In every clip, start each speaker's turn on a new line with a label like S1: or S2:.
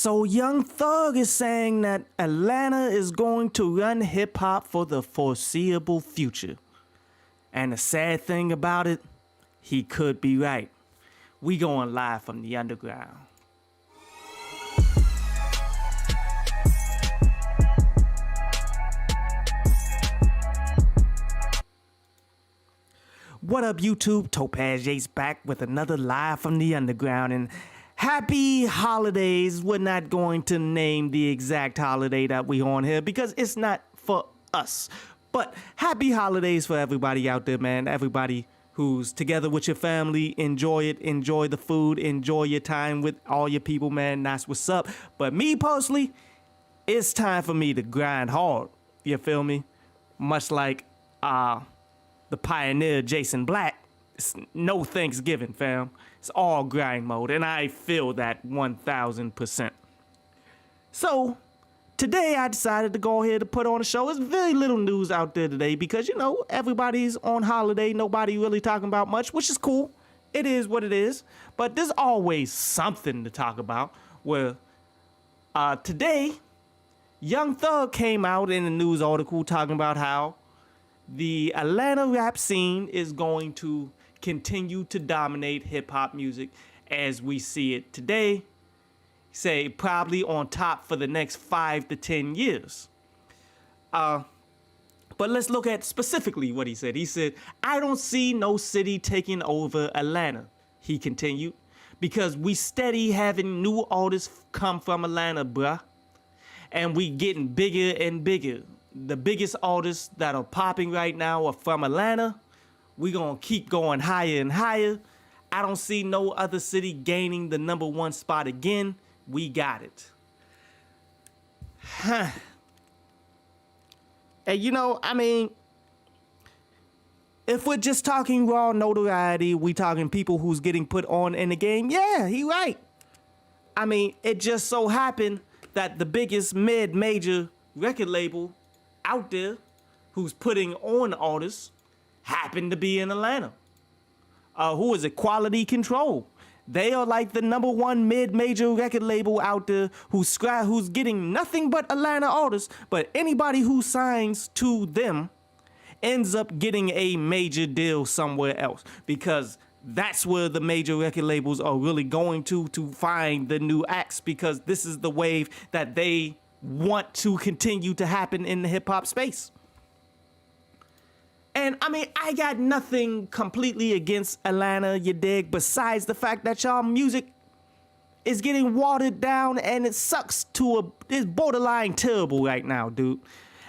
S1: So Young Thug is saying that Atlanta is going to run hip hop for the foreseeable future. And the sad thing about it, he could be right. We going live from the underground. What up, YouTube? Topaz Yates back with another live from the underground, and happy holidays. We're not going to name the exact holiday that we on here because it's not for us. But happy holidays for everybody out there, man. Everybody who's together with your family, enjoy it, enjoy the food, enjoy your time with all your people, man. That's what's up. But me personally, it's time for me to grind hard. You feel me? Much like the pioneer Jason Black. It's no Thanksgiving, fam. It's all grind mode, and I feel that 1000%. So today I decided to go ahead and put on a show. There's very little news out there today because, you know, everybody's on holiday. Nobody really talking about much, which is cool. It is what it is. But there's always something to talk about. Where today, Young Thug came out in a news article talking about how the Atlanta rap scene is going to continue to dominate hip-hop music as we see it today. Say probably on top for the next 5 to 10 years. But let's look at specifically what he said. He said, "I don't see no city taking over Atlanta," he continued, "because we steady having new artists come from Atlanta, bruh. And we getting bigger and bigger. The biggest artists that are popping right now are from Atlanta. We gonna keep going higher and higher. I don't see no other city gaining the #1 spot again. We got it." Huh. And you know, I mean, if we're just talking raw notoriety, we talking people who's getting put on in the game, yeah, he right. I mean, it just so happened that the biggest mid-major record label out there who's putting on artists happen to be in Atlanta. Who is it? Quality Control. They are like the #1 mid-major record label out there who's getting nothing but Atlanta artists, but anybody who signs to them ends up getting a major deal somewhere else, because that's where the major record labels are really going to find the new acts, because this is the wave that they want to continue to happen in the hip-hop space. And I mean, I got nothing completely against Atlanta, you dig, besides the fact that y'all music is getting watered down, and it sucks it's borderline terrible right now, dude.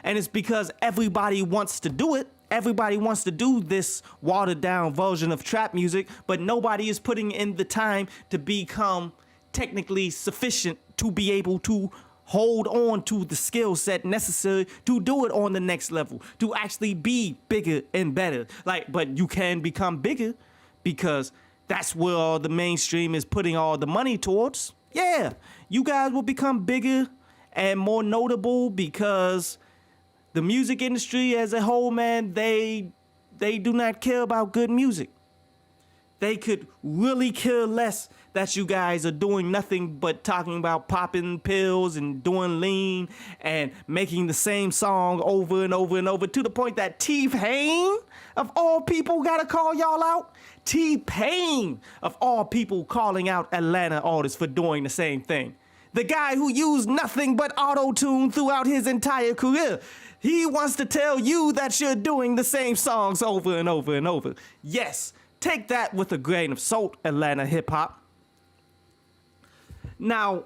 S1: And it's because everybody wants to do it. Everybody wants to do this watered down version of trap music, but nobody is putting in the time to become technically sufficient to be able to hold on to the skill set necessary to do it on the next level, to actually be bigger and better. But you can become bigger because that's where all the mainstream is putting all the money towards. Yeah, you guys will become bigger and more notable because the music industry as a whole, man, they do not care about good music. They could really care less that you guys are doing nothing but talking about popping pills and doing lean and making the same song over and over and over, to the point that T-Pain, of all people, gotta call y'all out. T-Pain, of all people, calling out Atlanta artists for doing the same thing. The guy who used nothing but auto-tune throughout his entire career. He wants to tell you that you're doing the same songs over and over and over. Yes, take that with a grain of salt, Atlanta hip-hop. Now,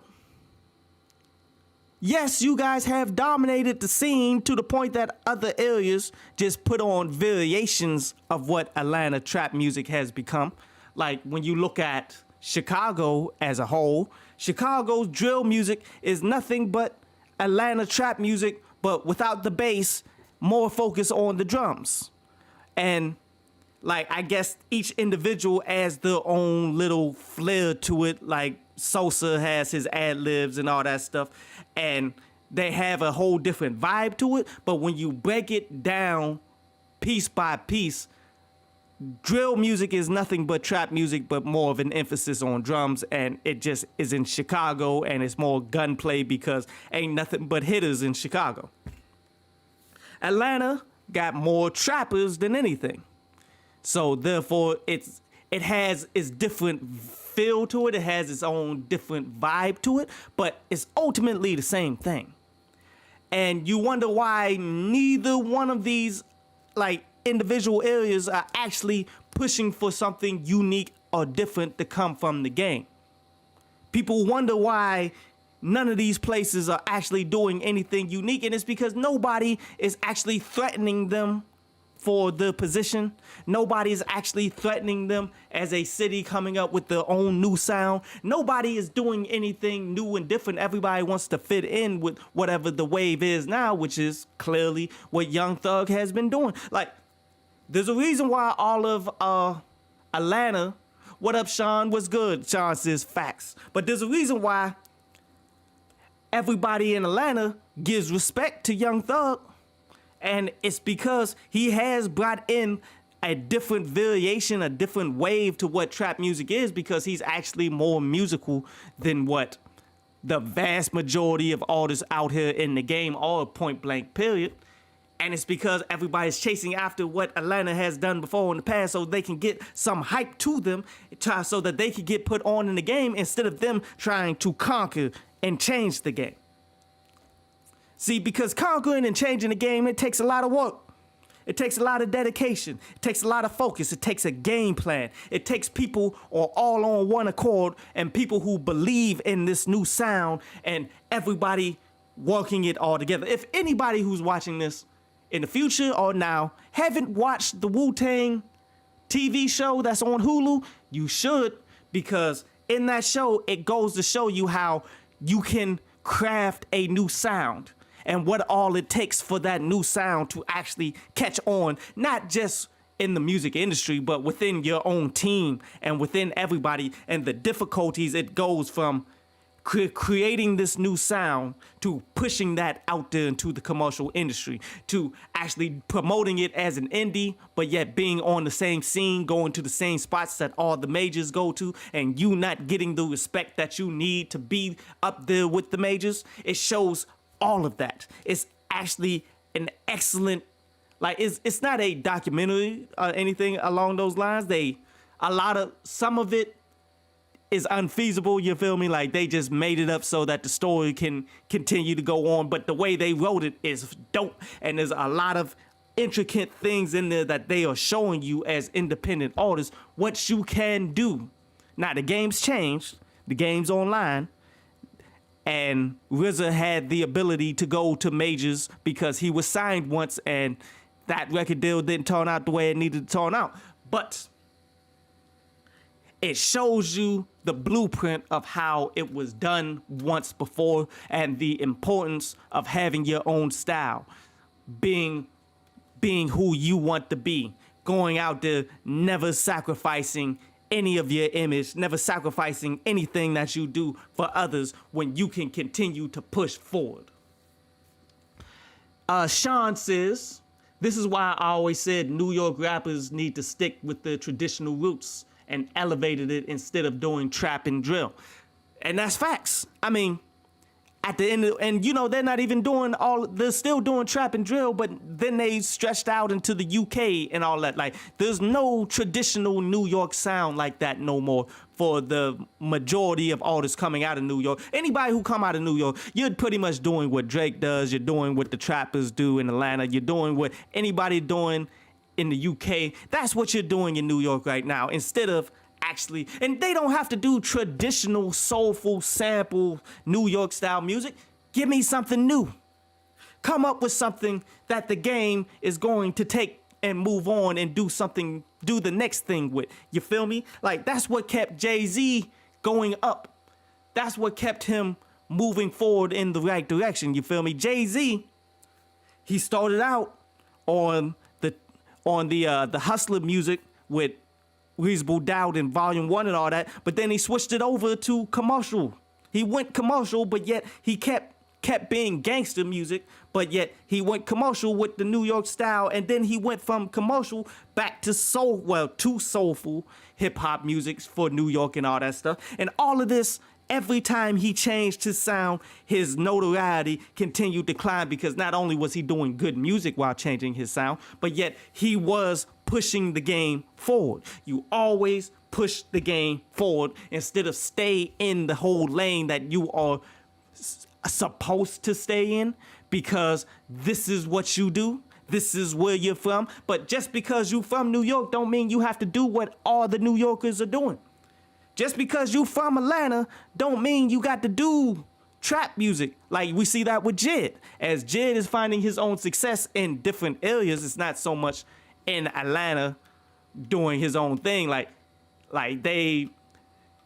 S1: yes, you guys have dominated the scene to the point that other areas just put on variations of what Atlanta trap music has become. Like when you look at Chicago as a whole, Chicago's drill music is nothing but Atlanta trap music, but without the bass, more focus on the drums. And like, I guess each individual has their own little flair to it. Like Sosa has his ad-libs and all that stuff, and they have a whole different vibe to it. But when you break it down piece by piece, drill music is nothing but trap music, but more of an emphasis on drums, and it just is in Chicago, and it's more gunplay because ain't nothing but hitters in Chicago. Atlanta got more trappers than anything, so therefore it has its different feel to it. It has its own different vibe to it, but it's ultimately the same thing. And you wonder why neither one of these like individual areas are actually pushing for something unique or different to come from the game. People wonder why none of these places are actually doing anything unique, and it's because nobody is actually threatening them for the position. Nobody is actually threatening them as a city coming up with their own new sound. Nobody is doing anything new and different. Everybody wants to fit in with whatever the wave is now, which is clearly what Young Thug has been doing. Like, there's a reason why all of Atlanta, what up, Sean? What's good? Sean says facts. But there's a reason why everybody in Atlanta gives respect to Young Thug. And it's because he has brought in a different variation, a different wave to what trap music is, because he's actually more musical than what the vast majority of artists out here in the game are, point blank, period. And it's because everybody's chasing after what Atlanta has done before in the past so they can get some hype to them, so that they can get put on in the game instead of them trying to conquer and change the game. See, because conquering and changing the game, it takes a lot of work. It takes a lot of dedication. It takes a lot of focus. It takes a game plan. It takes people all on one accord and people who believe in this new sound and everybody working it all together. If anybody who's watching this in the future or now haven't watched the Wu-Tang TV show that's on Hulu, you should, because in that show, it goes to show you how you can craft a new sound and what all it takes for that new sound to actually catch on, not just in the music industry, but within your own team and within everybody, and the difficulties it goes from creating this new sound to pushing that out there into the commercial industry, to actually promoting it as an indie, but yet being on the same scene, going to the same spots that all the majors go to, and you not getting the respect that you need to be up there with the majors. It shows all of that. It's actually an excellent, like, it's not a documentary or anything along those lines. Some of it is unfeasible, you feel me? Like, they just made it up so that the story can continue to go on, but the way they wrote it is dope, and there's a lot of intricate things in there that they are showing you as independent artists what you can do. Now, the game's changed, the game's online, and RZA had the ability to go to majors because he was signed once, and that record deal didn't turn out the way it needed to turn out. But it shows you the blueprint of how it was done once before, and the importance of having your own style, being who you want to be, going out there, never sacrificing any of your image, never sacrificing anything that you do for others when you can continue to push forward. Sean says, this is why I always said New York rappers need to stick with the traditional roots and elevated it instead of doing trap and drill. And that's facts. I mean, at the end, and you know, they're not even doing they're still doing trap and drill, but then they stretched out into the UK and all that. Like, there's no traditional New York sound like that no more for the majority of artists coming out of New York. Anybody who come out of New York, you're pretty much doing what Drake does. You're doing what the trappers do in Atlanta. You're doing what anybody doing in the UK. That's what you're doing in New York right now, instead of actually, and they don't have to do traditional soulful sample New York style music. Give me something new. Come up with something that the game is going to take and move on and do the next thing with. You feel me? Like, that's what kept Jay-Z going up. That's what kept him moving forward in the right direction. You feel me? Jay-Z, he started out on the hustler music with Reasonable Doubt in Volume 1 and all that, but then he switched it over to commercial. He went commercial, but yet he kept kept being gangster music, but yet he went commercial with the New York style, and then he went from commercial back to to soulful hip hop music for New York and all that stuff. And all of this, every time he changed his sound, his notoriety continued to climb, because not only was he doing good music while changing his sound, but yet he was pushing the game forward. You always push the game forward instead of stay in the whole lane that you are supposed to stay in, because this is what you do. This is where you're from. But just because you're from New York don't mean you have to do what all the New Yorkers are doing. Just because you from Atlanta don't mean you got to do trap music. Like we see that with Jid. As Jid is finding his own success in different areas, it's not so much in Atlanta doing his own thing.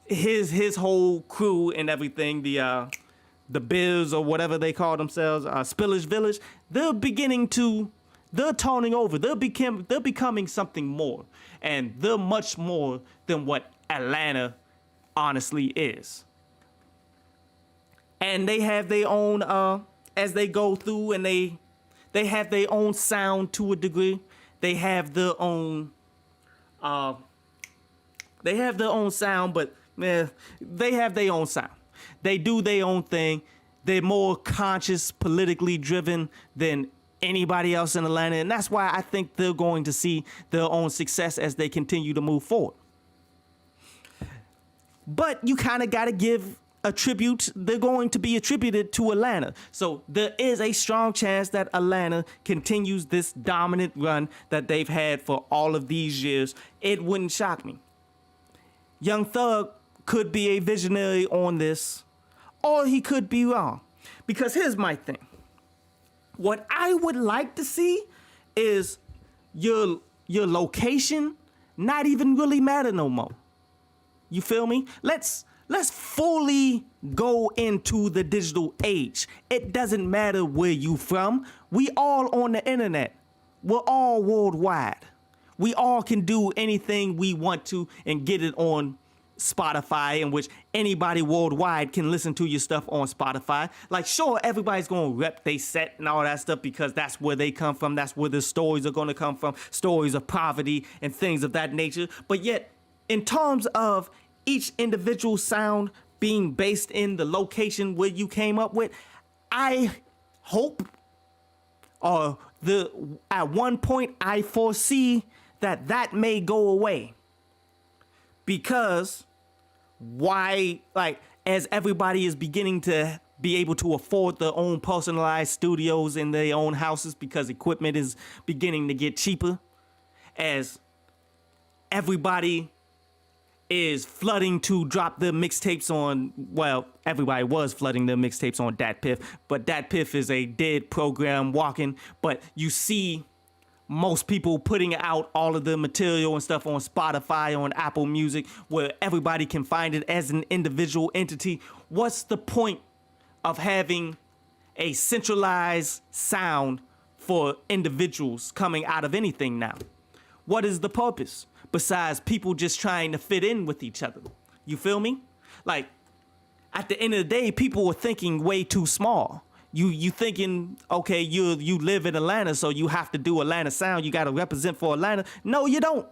S1: His whole crew and everything, the Bills or whatever they call themselves, Spillage Village, they're turning over. They're becoming something more. And they're much more than what Atlanta honestly is. And they have their own, as they go through, and they have their own sound to a degree. They have their own sound, but they have their own sound. They do their own thing. They're more conscious, politically driven than anybody else in Atlanta. And that's why I think they're going to see their own success as they continue to move forward. But you kind of got to give a tribute. They're going to be attributed to Atlanta. So there is a strong chance that Atlanta continues this dominant run that they've had for all of these years. It wouldn't shock me. Young Thug could be a visionary on this, or he could be wrong. Because here's my thing. What I would like to see is your location not even really matter no more. You feel me? Let's fully go into the digital age. It doesn't matter where you from. We all on the internet. We're all worldwide. We all can do anything we want to and get it on Spotify, in which anybody worldwide can listen to your stuff on Spotify. Like, sure, everybody's going to rep they set and all that stuff because that's where they come from. That's where the stories are going to come from. Stories of poverty and things of that nature. But yet, in terms of each individual sound being based in the location where you came up with, I hope, at one point I foresee that may go away. Because as everybody is beginning to be able to afford their own personalized studios in their own houses because equipment is beginning to get cheaper, as everybody is flooding to drop their mixtapes on, everybody was flooding their mixtapes on Dat Piff, but Dat Piff is a dead program walking, but you see most people putting out all of the material and stuff on Spotify, on Apple Music, where everybody can find it as an individual entity. What's the point of having a centralized sound for individuals coming out of anything now? What is the purpose besides people just trying to fit in with each other? You feel me? Like, at the end of the day, people are thinking way too small. You thinking, okay, you live in Atlanta, so you have to do Atlanta sound. You got to represent for Atlanta. No, you don't.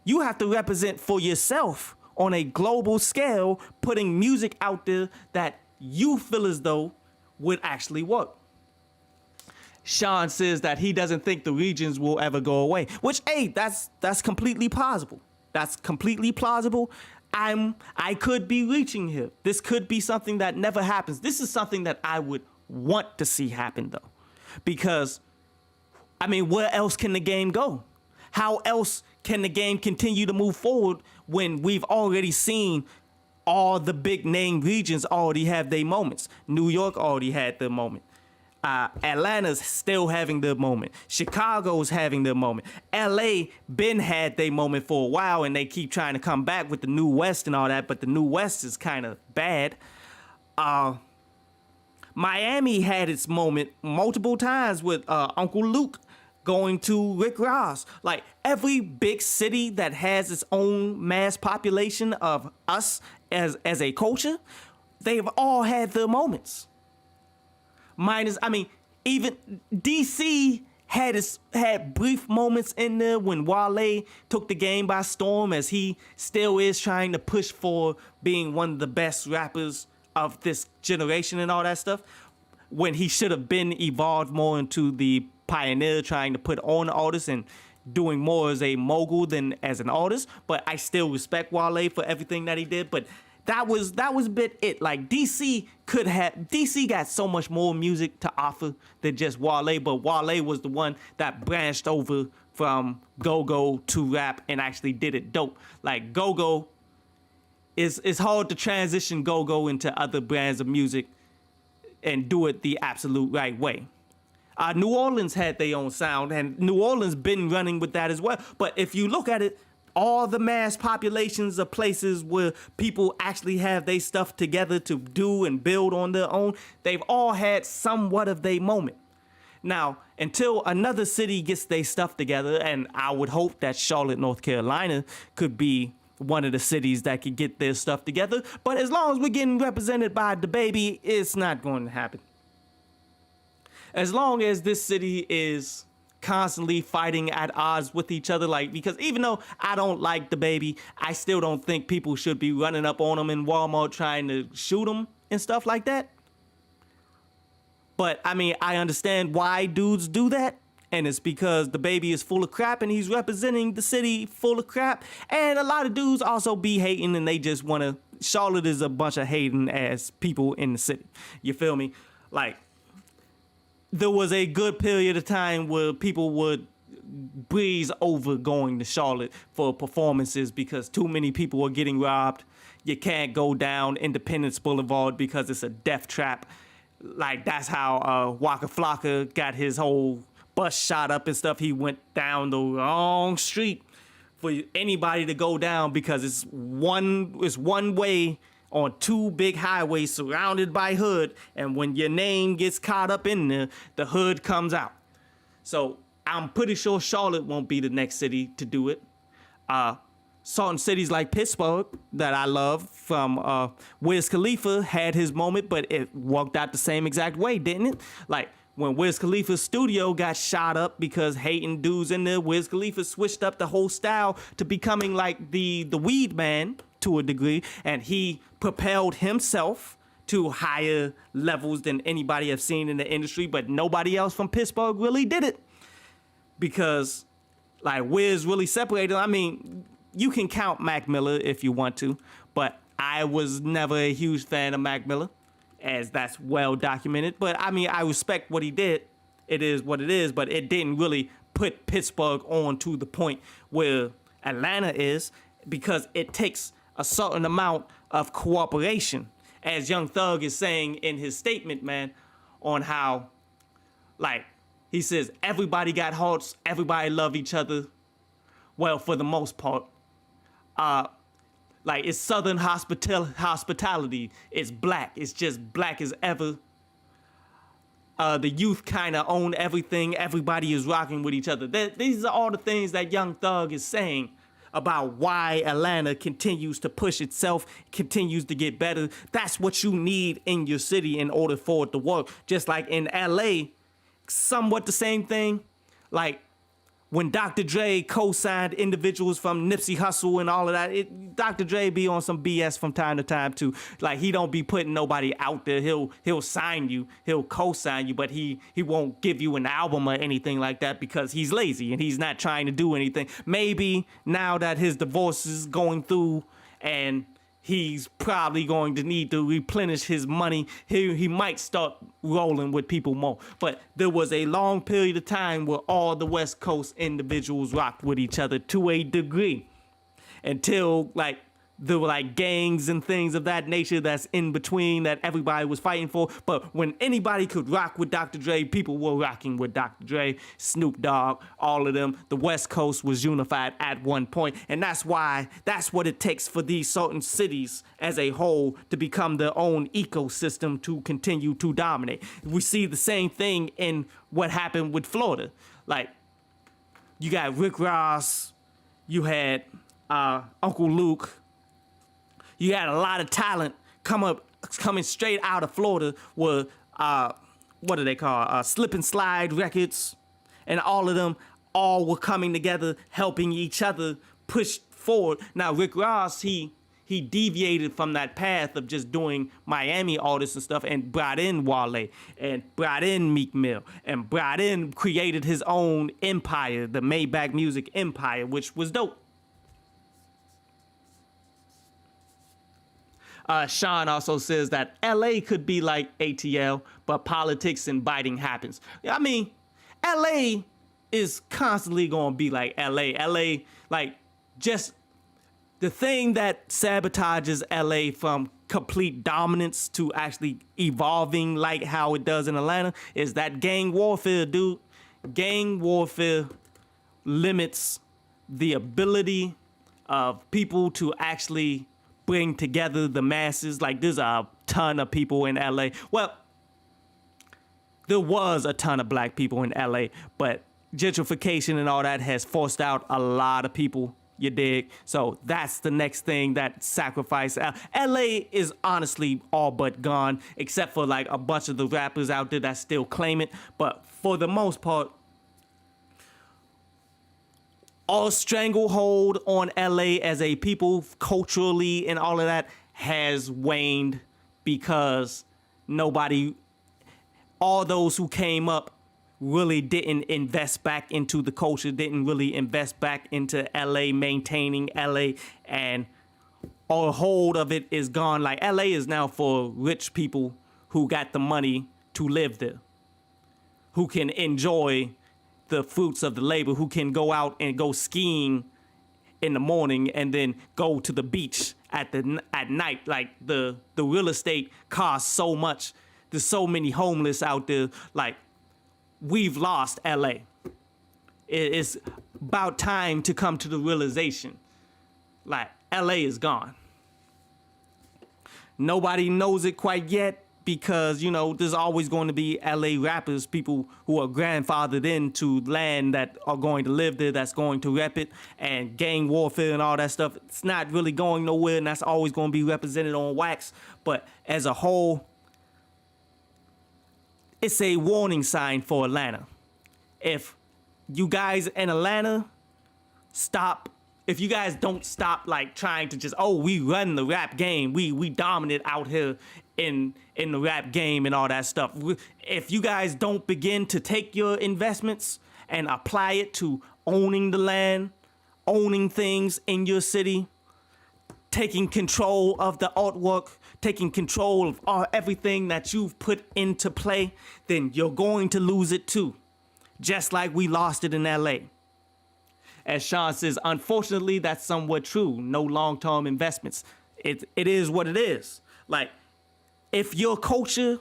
S1: You have to represent for yourself on a global scale, putting music out there that you feel as though would actually work. Sean says that he doesn't think the regions will ever go away, which, hey, that's completely plausible. That's completely plausible. I could be reaching here. This could be something that never happens. This is something that I would want to see happen, though, because, where else can the game go? How else can the game continue to move forward when we've already seen all the big name regions already have their moments? New York already had their moment. Atlanta's still having their moment. Chicago's having their moment. LA been had their moment for a while, and they keep trying to come back with the New West and all that, but the New West is kind of bad. Miami had its moment multiple times with Uncle Luke going to Rick Ross. Like, every big city that has its own mass population of us as a culture, they've all had their moments. minus, I mean, even DC had brief moments in there when Wale took the game by storm, as he still is trying to push for being one of the best rappers of this generation and all that stuff, when he should have been evolved more into the pioneer, trying to put on artists and doing more as a mogul than as an artist. But I still respect Wale for everything that he did. But that was a bit it. Like DC got so much more music to offer than just Wale, but Wale was the one that branched over from go-go to rap and actually did it dope. Like go-go, it's hard to transition go-go into other brands of music and do it the absolute right way. New Orleans had their own sound, and New Orleans been running with that as well. But if you look at it, all the mass populations of places where people actually have their stuff together to do and build on their own, they've all had somewhat of their moment. Now, until another city gets their stuff together, and I would hope that Charlotte, North Carolina could be one of the cities that could get their stuff together. But as long as we're getting represented by Lil Baby, it's not going to happen. As long as this city is constantly fighting at odds with each other, like, because even though I don't like Lil Baby, I still don't think people should be running up on him in Walmart trying to shoot him and stuff like that. But I mean, I understand why dudes do that, and it's because Lil Baby is full of crap and he's representing the city full of crap. And a lot of dudes also be hating, and they just want to. Charlotte is a bunch of hating ass people in the city. You feel me? Like, there was a good period of time where people would breeze over going to Charlotte for performances because too many people were getting robbed. You can't go down Independence Boulevard because it's a death trap. Like, that's how Waka Flocka got his whole bus shot up and stuff. He went down the wrong street for anybody to go down because it's one way on two big highways surrounded by hood, and when your name gets caught up in there, the hood comes out. So I'm pretty sure Charlotte won't be the next city to do it. Certain cities like Pittsburgh that I love from Wiz Khalifa had his moment, but it worked out the same exact way, didn't it? Like, when Wiz Khalifa's studio got shot up because hating dudes in there, Wiz Khalifa switched up the whole style to becoming like the weed man to a degree, and he propelled himself to higher levels than anybody I've seen in the industry, but nobody else from Pittsburgh really did it because, like, Wiz really separated. I mean, you can count Mac Miller if you want to, but I was never a huge fan of Mac Miller, as that's well documented. But I mean, I respect what he did. It is what it is, but it didn't really put Pittsburgh on to the point where Atlanta is, because it takes a certain amount of cooperation, as Young Thug is saying in his statement, man, on how, like, he says, everybody got hearts, everybody love each other. Well, for the most part, like, it's Southern hospitality. It's black. It's just black as ever. The youth kind of own everything. Everybody is rocking with each other. These are all the things that Young Thug is saying about why Atlanta continues to push itself, continues to get better. That's what you need in your city in order for it to work. Just like in LA, somewhat the same thing. Like, when Dr. Dre co-signed individuals from Nipsey Hussle and all of that, Dr. Dre be on some BS from time to time too. Like, he don't be putting nobody out there. He'll sign you, he'll co-sign you, but he won't give you an album or anything like that because he's lazy and he's not trying to do anything. Maybe now that his divorce is going through and he's probably going to need to replenish his money, he might start rolling with people more. But there was a long period of time where all the West Coast individuals rocked with each other to a degree, until, like, there were, like, gangs and things of that nature that's in between that everybody was fighting for. But when anybody could rock with Dr. Dre, people were rocking with Dr. Dre, Snoop Dogg, all of them. The West Coast was unified at one point, and that's what it takes for these certain cities as a whole to become their own ecosystem to continue to dominate. We see the same thing in what happened with Florida. Like, you got Rick Ross, you had Uncle Luke. You had a lot of talent coming straight out of Florida, where what do they call, Slip and Slide Records, and all of them all were coming together, helping each other push forward. Now Rick Ross, he deviated from that path of just doing Miami artists and stuff, and brought in Wale, and brought in Meek Mill, and created his own empire, the Maybach Music Empire, which was dope. Sean also says that LA could be like ATL, but politics and biting happens. I mean, LA is constantly gonna be like LA. LA, like, just the thing that sabotages LA from complete dominance to actually evolving like how it does in Atlanta is that gang warfare, dude. Gang warfare limits the ability of people to actually bring together the masses. Like, there's a ton of people in LA. Well, there was a ton of black people in LA, but gentrification and all that has forced out a lot of people, you dig? So that's the next thing that sacrifice. LA is honestly all but gone, except for like a bunch of the rappers out there that still claim it. But for the most part, all stranglehold on LA as a people culturally and all of that has waned, because all those who came up really didn't invest back into the culture, didn't really invest back into LA, maintaining LA, and a hold of it is gone. Like, LA is now for rich people who got the money to live there, who can enjoy the fruits of the labor, who can go out and go skiing in the morning and then go to the beach at night. Like, the real estate costs so much. There's so many homeless out there. Like, we've lost LA. It's about time to come to the realization, like, LA is gone. Nobody knows it quite yet, because, you know, there's always going to be LA rappers, people who are grandfathered into land that are going to live there, that's going to rep it, and gang warfare and all that stuff. It's not really going nowhere, and that's always going to be represented on wax. But as a whole, it's a warning sign for Atlanta. If you guys in Atlanta if you guys don't stop like trying to just, we run the rap game, we dominate out here in the rap game and all that stuff. If you guys don't begin to take your investments and apply it to owning the land, owning things in your city, taking control of the artwork, taking control of everything that you've put into play, then you're going to lose it too. Just like we lost it in LA. As Sean says, unfortunately, that's somewhat true. No long-term investments. It is what it is. Like, if your culture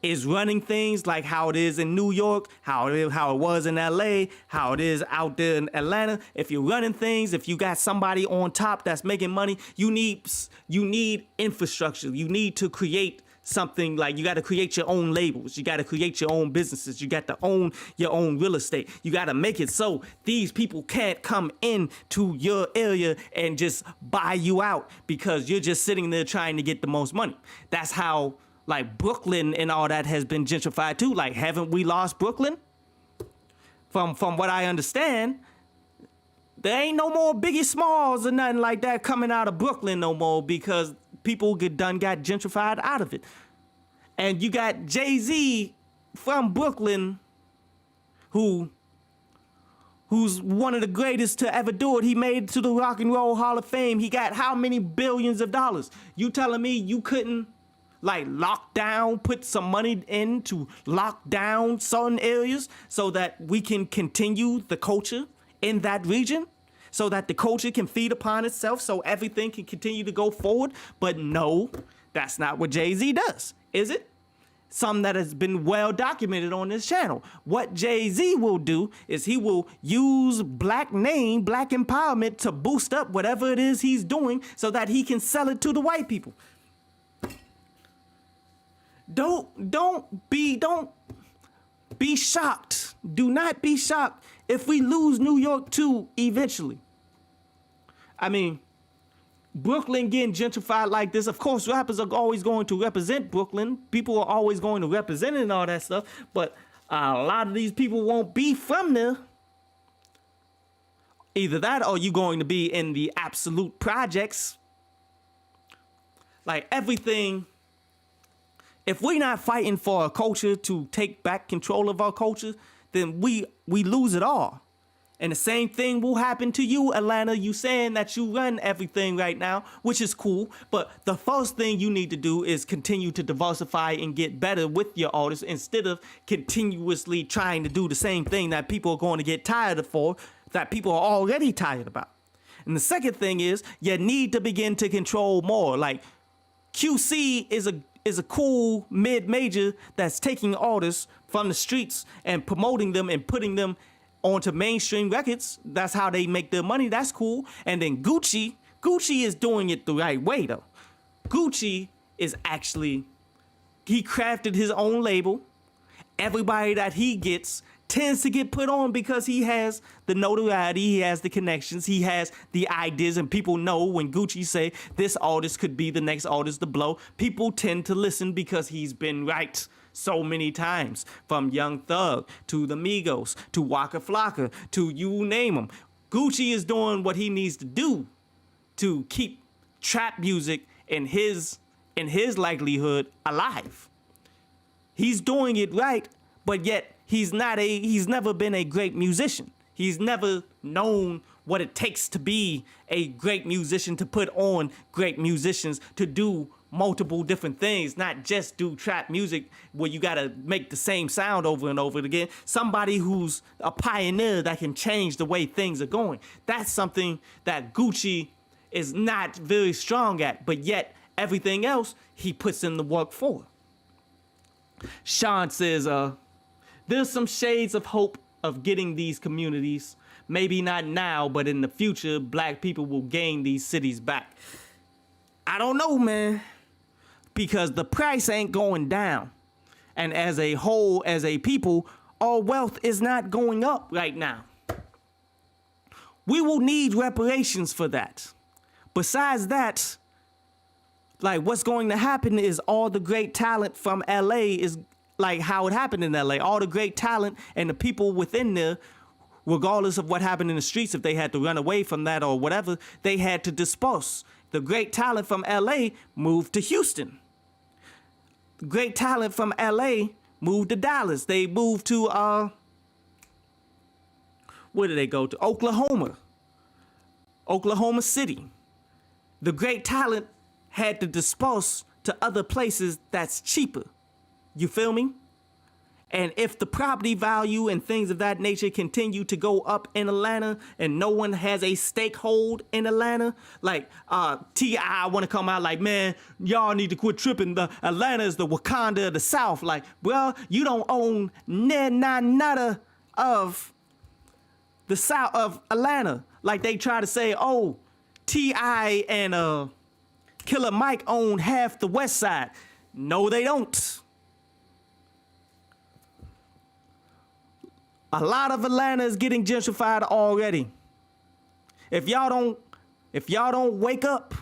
S1: is running things like how it is in New York, how it was in LA, how it is out there in Atlanta, if you're running things, if you got somebody on top that's making money, you need infrastructure. You need to create something. Like, you got to create your own labels. You got to create your own businesses. You got to own your own real estate. You got to make it so these people can't come in to your area and just buy you out because you're just sitting there trying to get the most money. That's how, like, Brooklyn and all that has been gentrified too. Like, haven't we lost Brooklyn? From what I understand, there ain't no more Biggie Smalls or nothing like that coming out of Brooklyn no more, because people got gentrified out of it. And you got Jay-Z from Brooklyn, who's one of the greatest to ever do it. He made it to the Rock and Roll Hall of Fame. He got how many billions of dollars? You telling me you couldn't, like, put some money in to lock down certain areas so that we can continue the culture in that region? So that the culture can feed upon itself, so everything can continue to go forward? But no, that's not what Jay-Z does, is it? Something that has been well documented on this channel. What Jay-Z will do is he will use black empowerment to boost up whatever it is he's doing so that he can sell it to the white people. Don't be shocked. Do not be shocked if we lose New York too eventually. I mean, Brooklyn getting gentrified like this, of course, rappers are always going to represent Brooklyn. People are always going to represent it and all that stuff. But a lot of these people won't be from there. Either that or you going to be in the absolute projects. Like everything. If we're not fighting for a culture to take back control of our culture, then we lose it all. And the same thing will happen to you, Atlanta. You saying that you run everything right now, which is cool. But the first thing you need to do is continue to diversify and get better with your artists instead of continuously trying to do the same thing that people are going to get tired of that people are already tired about. And the second thing is you need to begin to control more. Like QC is a cool mid-major that's taking artists from the streets and promoting them and putting them onto mainstream records. That's how they make their money. That's cool. And then Gucci is doing it the right way though. Gucci is actually, he crafted his own label. Everybody that he gets tends to get put on because he has the notoriety, he has the connections, he has the ideas, and people know when Gucci say this artist could be the next artist to blow, people tend to listen because he's been right so many times, from Young Thug to the Migos to Waka Flocka to you name them. Gucci is doing what he needs to do to keep trap music in his likelihood alive. He's doing it right, but yet he's never been a great musician. He's never known what it takes to be a great musician, to put on great musicians, to do multiple different things, not just do trap music where you gotta make the same sound over and over again. Somebody who's a pioneer that can change the way things are going. That's something that Gucci is not very strong at, but yet everything else he puts in the work for. Sean says, there's some shades of hope of getting these communities. Maybe not now, but in the future, black people will gain these cities back. I don't know, man. Because the price ain't going down. And as a whole, as a people, our wealth is not going up right now. We will need reparations for that. Besides that, like what's going to happen is all the great talent from LA is like how it happened in LA. All the great talent and the people within there, regardless of what happened in the streets, if they had to run away from that or whatever, they had to disperse. The great talent from LA moved to Houston. Great talent from LA moved to Dallas. They moved to where did they go to? Oklahoma City. The great talent had to disperse to other places that's cheaper. You feel me? And if the property value and things of that nature continue to go up in Atlanta and no one has a stakehold in Atlanta, like T.I. want to come out like, man, y'all need to quit tripping. The Atlanta is the Wakanda of the South. Like, well, you don't own nada of the South of Atlanta. Like they try to say, oh, T.I. and Killer Mike own half the West Side. No, they don't. A lot of Atlanta is getting gentrified already. If y'all don't wake up,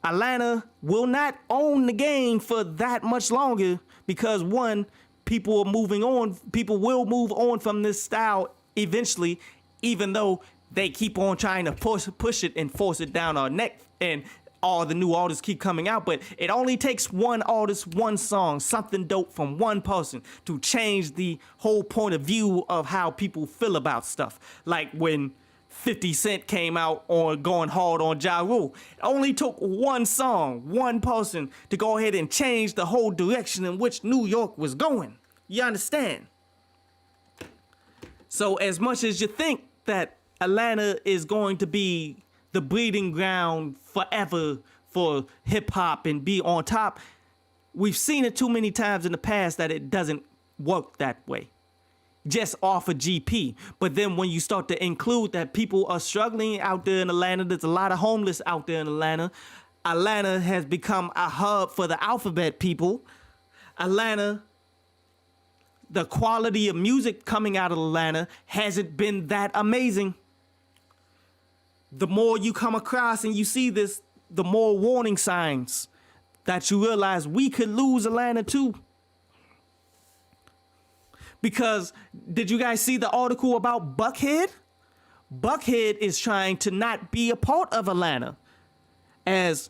S1: Atlanta will not own the game for that much longer because one, people are moving on. People will move on from this style eventually, even though they keep on trying to push it and force it down our neck. And all the new artists keep coming out, but it only takes one artist, one song, something dope from one person to change the whole point of view of how people feel about stuff. Like when 50 Cent came out on going hard on Ja Rule. It only took one song, one person to go ahead and change the whole direction in which New York was going. You understand? So as much as you think that Atlanta is going to be the breeding ground forever for hip hop and be on top, we've seen it too many times in the past that it doesn't work that way. Just off of GP. But then when you start to include that people are struggling out there in Atlanta, there's a lot of homeless out there in Atlanta. Atlanta has become a hub for the alphabet people. Atlanta, the quality of music coming out of Atlanta hasn't been that amazing. the more you come across and you see this, the more warning signs that you realize we could lose Atlanta too. Because did you guys see the article about Buckhead? Buckhead is trying to not be a part of Atlanta, as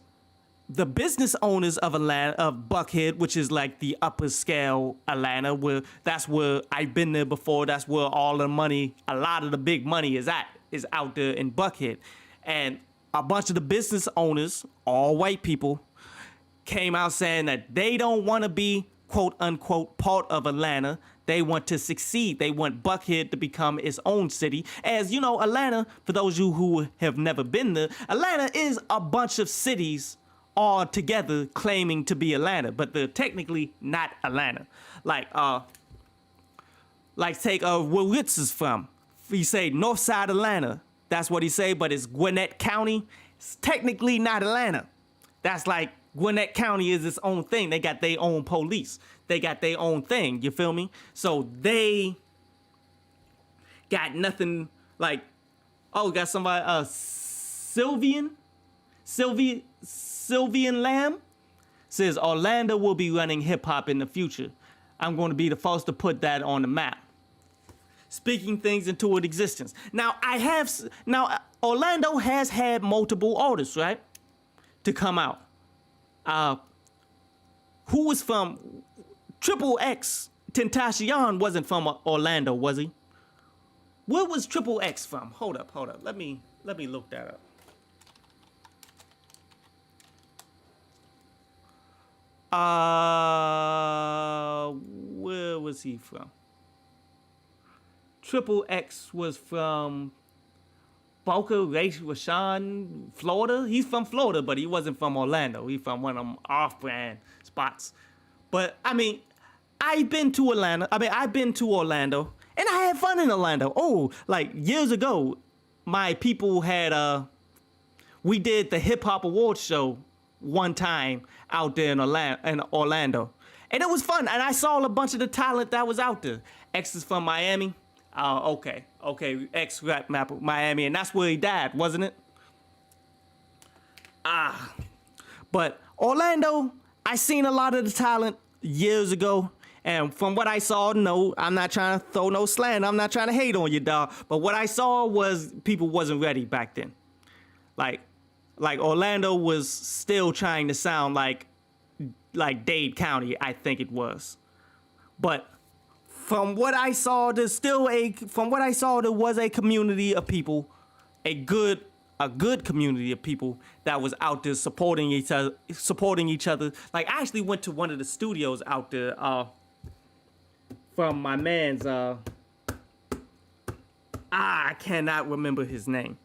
S1: the business owners of Atlanta, of Buckhead, which is like the upper scale Atlanta, where that's where I've been there before. That's where all the money, a lot of the big money is out there in Buckhead. And a bunch of the business owners, all white people, came out saying that they don't want to be, quote unquote, part of Atlanta. They want to succeed. They want Buckhead to become its own city. As you know, Atlanta, for those of you who have never been there, Atlanta is a bunch of cities all together claiming to be Atlanta, but they're technically not Atlanta. Like take where Ritz is from. He say North Side Atlanta. That's what he say, but it's Gwinnett County. It's technically not Atlanta. That's like Gwinnett County is its own thing. They got their own police. They got their own thing. You feel me? So they got nothing like, oh, got somebody, Sylvian Lamb says Orlando will be running hip hop in the future. I'm going to be the first to put that on the map. Speaking things into existence. Now Orlando has had multiple artists, right, to come out. Who was from Triple X? Tentacion wasn't from Orlando, was he? Where was Triple X from? Hold up. Let me look that up. Where was he from? Triple X was from Boca Raton, Florida. He's from Florida, but he wasn't from Orlando. He's from one of them off-brand spots. But I mean, I've been to Orlando, and I had fun in Orlando. Oh, like years ago, my people had we did the hip hop awards show one time out there in Orlando. And it was fun. And I saw a bunch of the talent that was out there. X is from Miami. Okay. X rap Miami. And that's where he died, wasn't it? But Orlando, I seen a lot of the talent years ago. And from what I saw, no, I'm not trying to throw no slander. I'm not trying to hate on you, dog. But what I saw was people wasn't ready back then. Like Orlando was still trying to sound like Dade County, I think it was. But from what I saw, there was a community of people, a good community of people that was out there supporting each other. Like I actually went to one of the studios out there from my man's I cannot remember his name.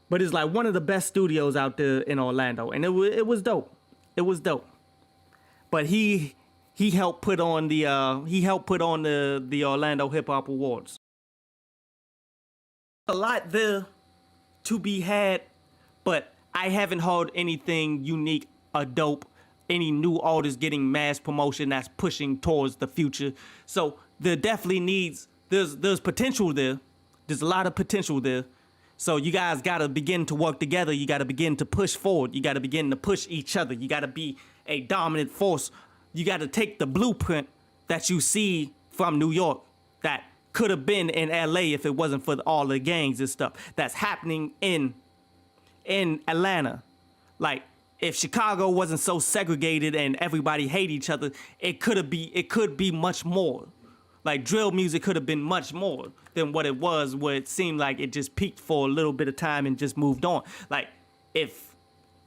S1: But it's like one of the best studios out there in Orlando, and it was dope. It was dope. But he helped put on the Orlando Hip Hop Awards. A lot there to be had, but I haven't heard anything unique or dope, any new artists getting mass promotion that's pushing towards the future. So there definitely there's potential there. There's a lot of potential there. So you guys got to begin to work together. You got to begin to push forward. You got to begin to push each other. You got to be a dominant force. You got to take the blueprint that you see from New York that could have been in LA if it wasn't for all the gangs and stuff that's happening in Atlanta. Like if Chicago wasn't so segregated and everybody hate each other, it could be much more. Like drill music could have been much more than what it was, where it seemed like it just peaked for a little bit of time and just moved on. Like if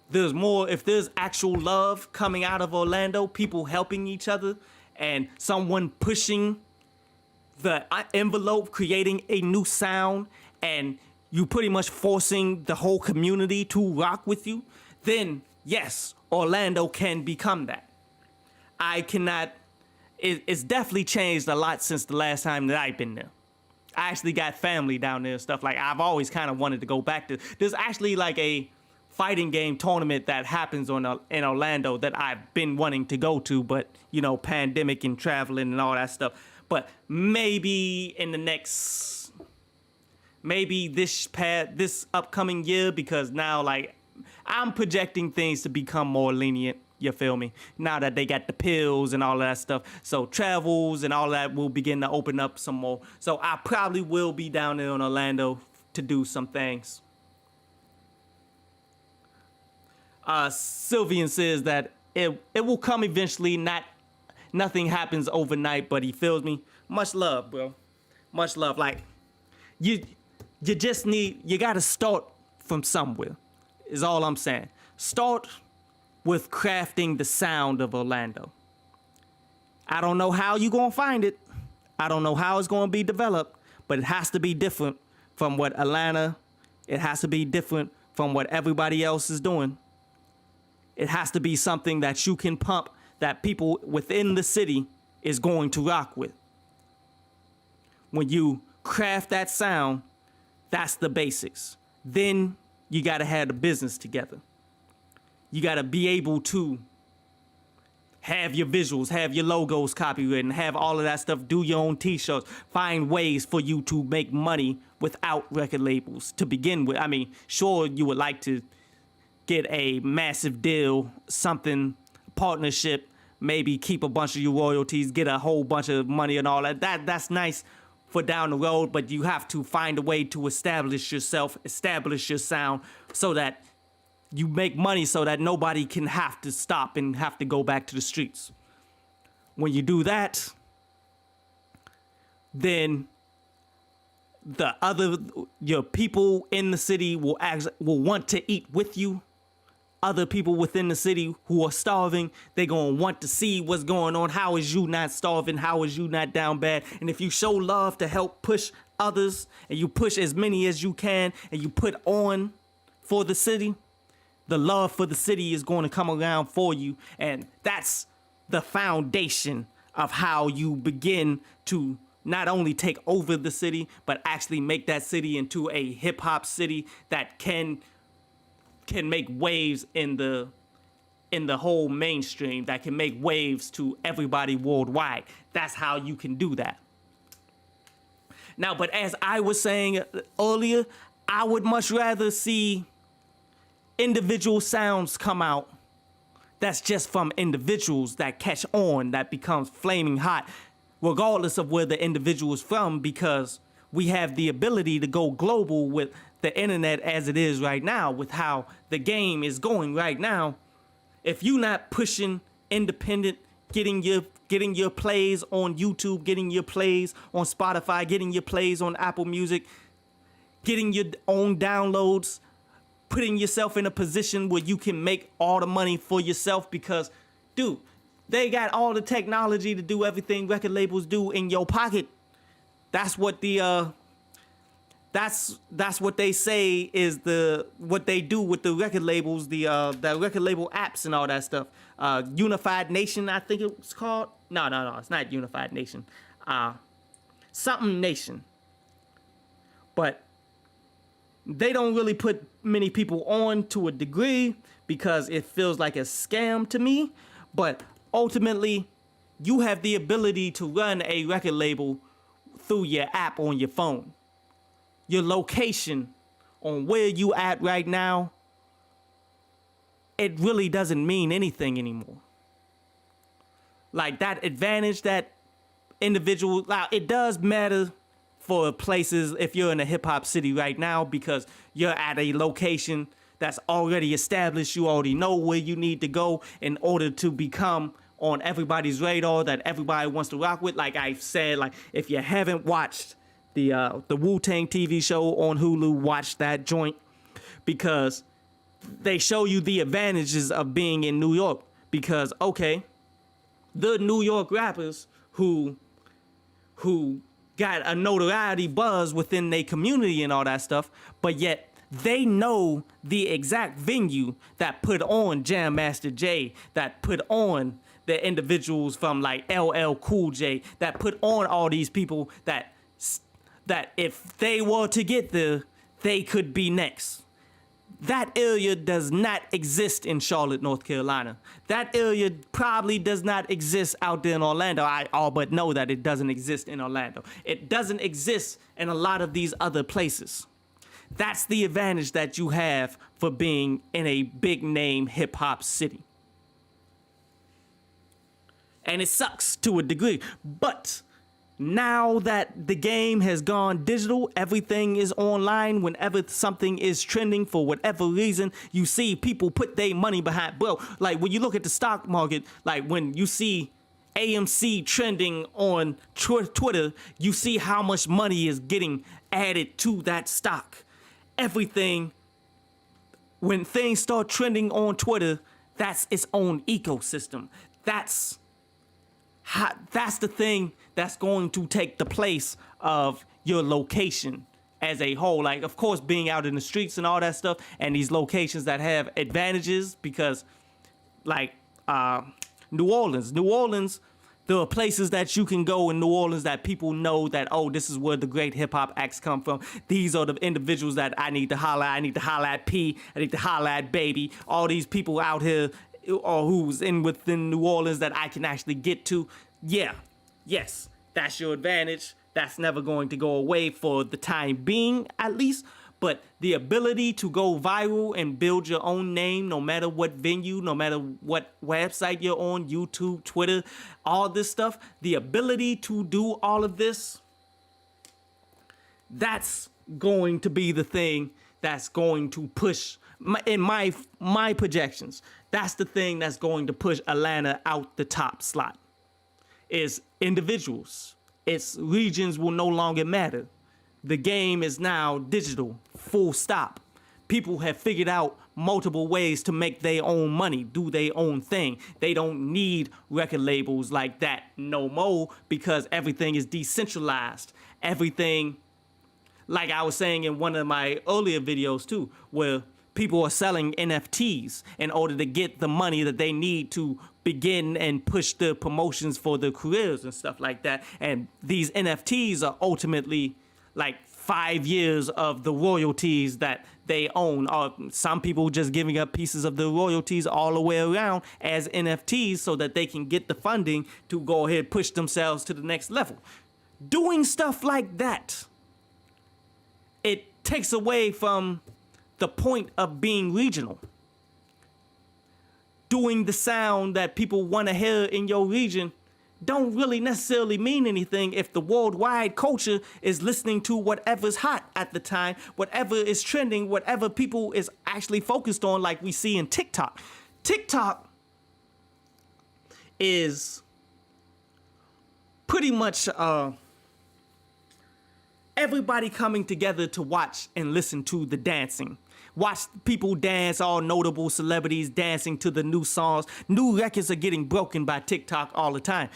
S1: there's actual love coming out of Orlando, people helping each other, and someone pushing the envelope, creating a new sound, and you pretty much forcing the whole community to rock with you, then yes, Orlando can become that. It's definitely changed a lot since the last time that I've been there. I actually got family down there and stuff. Like I've always kind of wanted to go back to. There's actually like a fighting game tournament that happens in Orlando that I've been wanting to go to, but you know, pandemic and traveling and all that stuff. But maybe in the next maybe this upcoming year, because now like I'm projecting things to become more lenient. You feel me? Now that they got the pills and all of that stuff, so travels and all that will begin to open up some more. So I probably will be down there in Orlando to do some things. Sylvian says that it will come eventually. Nothing happens overnight, but he feels me. Much love, bro. Much love. Like you gotta start from somewhere. Is all I'm saying. Start with crafting the sound of Orlando. I don't know how you gonna find it. I don't know how it's gonna be developed, but it has to be different from what Atlanta. It has to be different from what everybody else is doing. It has to be something that you can pump, that people within the city is going to rock with. When you craft that sound, that's the basics. Then you gotta have the business together. You gotta be able to have your visuals, have your logos copywritten, have all of that stuff, do your own t-shirts, find ways for you to make money without record labels to begin with. I mean, sure, you would like to get a massive deal, something, partnership, maybe keep a bunch of your royalties, get a whole bunch of money and all that. That's nice for down the road, but you have to find a way to establish yourself, establish your sound, so that you make money so that nobody can have to stop and have to go back to the streets. When you do that, then your people in the city will want to eat with you. Other people within the city who are starving, they're going to want to see what's going on. How is you not starving? How is you not down bad? And if you show love to help push others, and you push as many as you can, and you put on for the city, the love for the city is going to come around for you. And that's the foundation of how you begin to not only take over the city, but actually make that city into a hip hop city that can make waves in the whole mainstream, that can make waves to everybody worldwide. That's how you can do that. Now, but as I was saying earlier, I would much rather see individual sounds come out that's just from individuals that catch on, that becomes flaming hot, regardless of where the individual is from, because we have the ability to go global with the internet as it is right now, with how the game is going right now. If you're not pushing independent, getting your plays on YouTube, getting your plays on Spotify, getting your plays on Apple Music, getting your own downloads, putting yourself in a position where you can make all the money for yourself, because, dude, they got all the technology to do everything record labels do in your pocket. That's what that's what they say is what they do with the record labels, the record label apps and all that stuff. Unified Nation, I think it's called. No, it's not Unified Nation. Something Nation. But they don't really put many people on to a degree because it feels like a scam to me. But ultimately, you have the ability to run a record label through your app on your phone. Your location on where you at right now, it really doesn't mean anything anymore. Like that advantage that individual, it does matter for places if you're in a hip hop city right now, because you're at a location that's already established. You already know where you need to go in order to become on everybody's radar that everybody wants to rock with. Like I said, like if you haven't watched the Wu-Tang TV show on Hulu, watch that joint, because they show you the advantages of being in New York. Because, okay, the New York rappers who got a notoriety buzz within their community and all that stuff, but yet they know the exact venue that put on Jam Master Jay, that put on the individuals from like LL Cool J, that put on all these people that if they were to get there, they could be next. That area does not exist in Charlotte, North Carolina. That area probably does not exist out there in Orlando. I all but know that it doesn't exist in Orlando. It doesn't exist in a lot of these other places. That's the advantage that you have for being in a big name hip hop city. And it sucks to a degree, but now that the game has gone digital, everything is online. Whenever something is trending for whatever reason, you see people put their money behind. Bro, like when you look at the stock market, like when you see AMC trending on Twitter, you see how much money is getting added to that stock. Everything, when things start trending on Twitter, that's its own ecosystem. That's the thing that's going to take the place of your location as a whole. Like, of course, being out in the streets and all that stuff, and these locations that have advantages because, like, New Orleans, there are places that you can go in New Orleans that people know that, oh, this is where the great hip hop acts come from. These are the individuals that I need to holler at. I need to holler at P. I need to holler at Baby. All these people out here or who's within New Orleans that I can actually get to. Yeah, yes, that's your advantage. That's never going to go away for the time being, at least. But the ability to go viral and build your own name, no matter what venue, no matter what website you're on, YouTube, Twitter, all this stuff, the ability to do all of this, that's going to be the thing that's going to push, in my projections, that's the thing that's going to push Atlanta out the top slot. Is individuals. Its regions will no longer matter. The game is now digital, full stop. People have figured out multiple ways to make their own money, do their own thing. They don't need record labels like that no more because everything is decentralized. Everything, like I was saying in one of my earlier videos too, where people are selling NFTs in order to get the money that they need to begin and push the promotions for their careers and stuff like that. And these NFTs are ultimately like 5 years of the royalties that they own. Or some people just giving up pieces of the royalties all the way around as NFTs so that they can get the funding to go ahead, push themselves to the next level. Doing stuff like that, it takes away from the point of being regional. Doing the sound that people want to hear in your region don't really necessarily mean anything if the worldwide culture is listening to whatever's hot at the time, whatever is trending, whatever people is actually focused on, like we see in TikTok. TikTok is pretty much everybody coming together to watch and listen to the dancing. Watch people dance, all notable celebrities dancing to the new songs. New records are getting broken by TikTok all the time.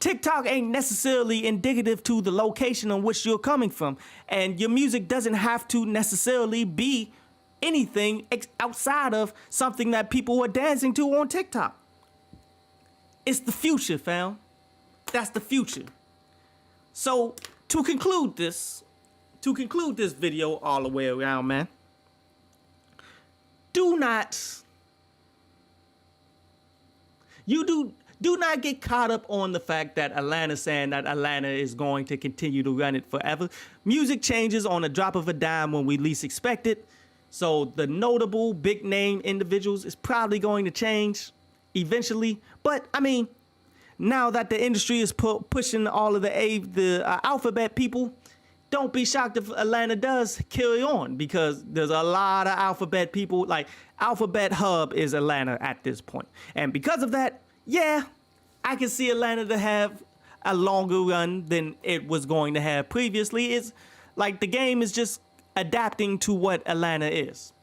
S1: TikTok ain't necessarily indicative to the location on which you're coming from. And your music doesn't have to necessarily be anything outside of something that people are dancing to on TikTok. It's the future, fam. That's the future. So to conclude this video all the way around, man, do not get caught up on the fact that Atlanta's saying that Atlanta is going to continue to run it forever. Music changes on a drop of a dime when we least expect it. So the notable big name individuals is probably going to change eventually. But I mean, now that the industry is pushing all of the alphabet people, don't be shocked if Atlanta does carry on, because there's a lot of alphabet people. Like, Alphabet Hub is Atlanta at this point. And because of that, yeah, I can see Atlanta to have a longer run than it was going to have previously. It's like the game is just adapting to what Atlanta is.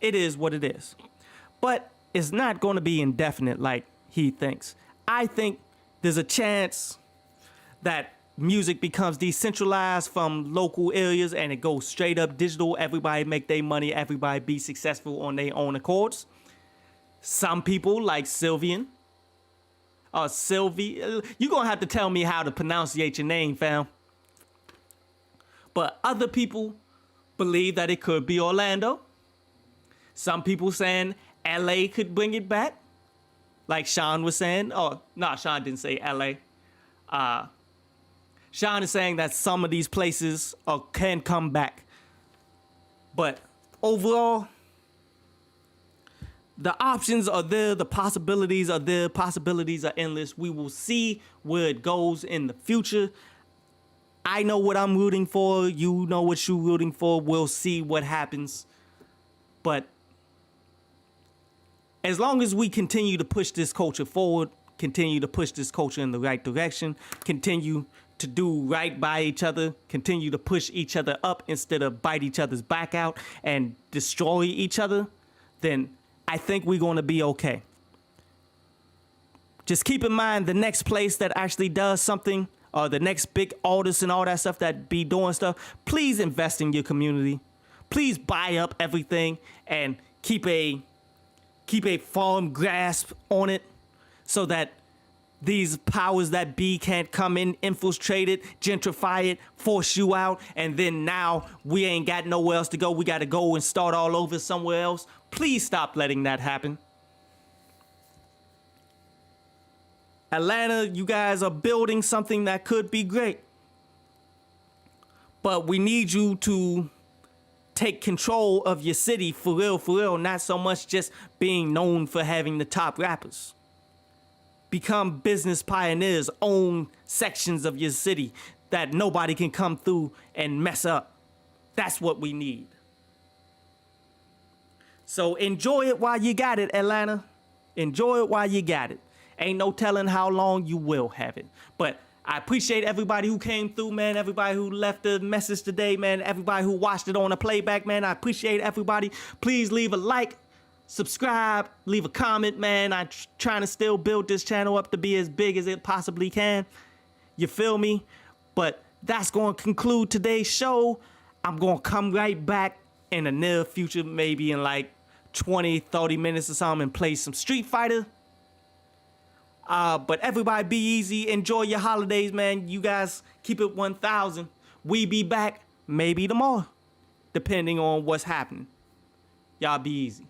S1: It is what it is. But it's not going to be indefinite like he thinks. I think there's a chance that music becomes decentralized from local areas and it goes straight up digital. Everybody make their money. Everybody be successful on their own accords. Some people like Sylvie, you're going to have to tell me how to pronunciate your name, fam. But other people believe that it could be Orlando. Some people saying LA could bring it back, like Sean was saying. Oh, no, Sean didn't say LA. Sean is saying that some of these places can come back. But overall, the options are there, the possibilities are there, possibilities are endless. We will see where it goes in the future. I know what I'm rooting for, you know what you're rooting for, we'll see what happens. But as long as we continue to push this culture forward, continue to push this culture in the right direction, continue to do right by each other, continue to push each other up instead of bite each other's back out and destroy each other, then I think we're going to be okay. Just keep in mind the next place that actually does something, or the next big artist and all that stuff that be doing stuff, please invest in your community. Please buy up everything and keep a firm grasp on it so that these powers that be can't come in, infiltrate it, gentrify it, force you out, and then now we ain't got nowhere else to go. We got to go and start all over somewhere else. Please stop letting that happen. Atlanta, you guys are building something that could be great. But we need you to take control of your city for real, not so much just being known for having the top rappers. Become business pioneers, own sections of your city that nobody can come through and mess up. That's what we need. So enjoy it while you got it, Atlanta. Enjoy it while you got it. Ain't no telling how long you will have it. But I appreciate everybody who came through, man. Everybody who left a message today, man. Everybody who watched it on a playback, man. I appreciate everybody. Please leave a like, subscribe, leave a comment, man. I'm trying to still build this channel up to be as big as it possibly can. You feel me? But that's going to conclude today's show. I'm going to come right back in the near future, maybe in like 20, 30 minutes or something, and play some Street Fighter. But everybody be easy. Enjoy your holidays, man. You guys keep it 1,000. We be back maybe tomorrow, depending on what's happening. Y'all be easy.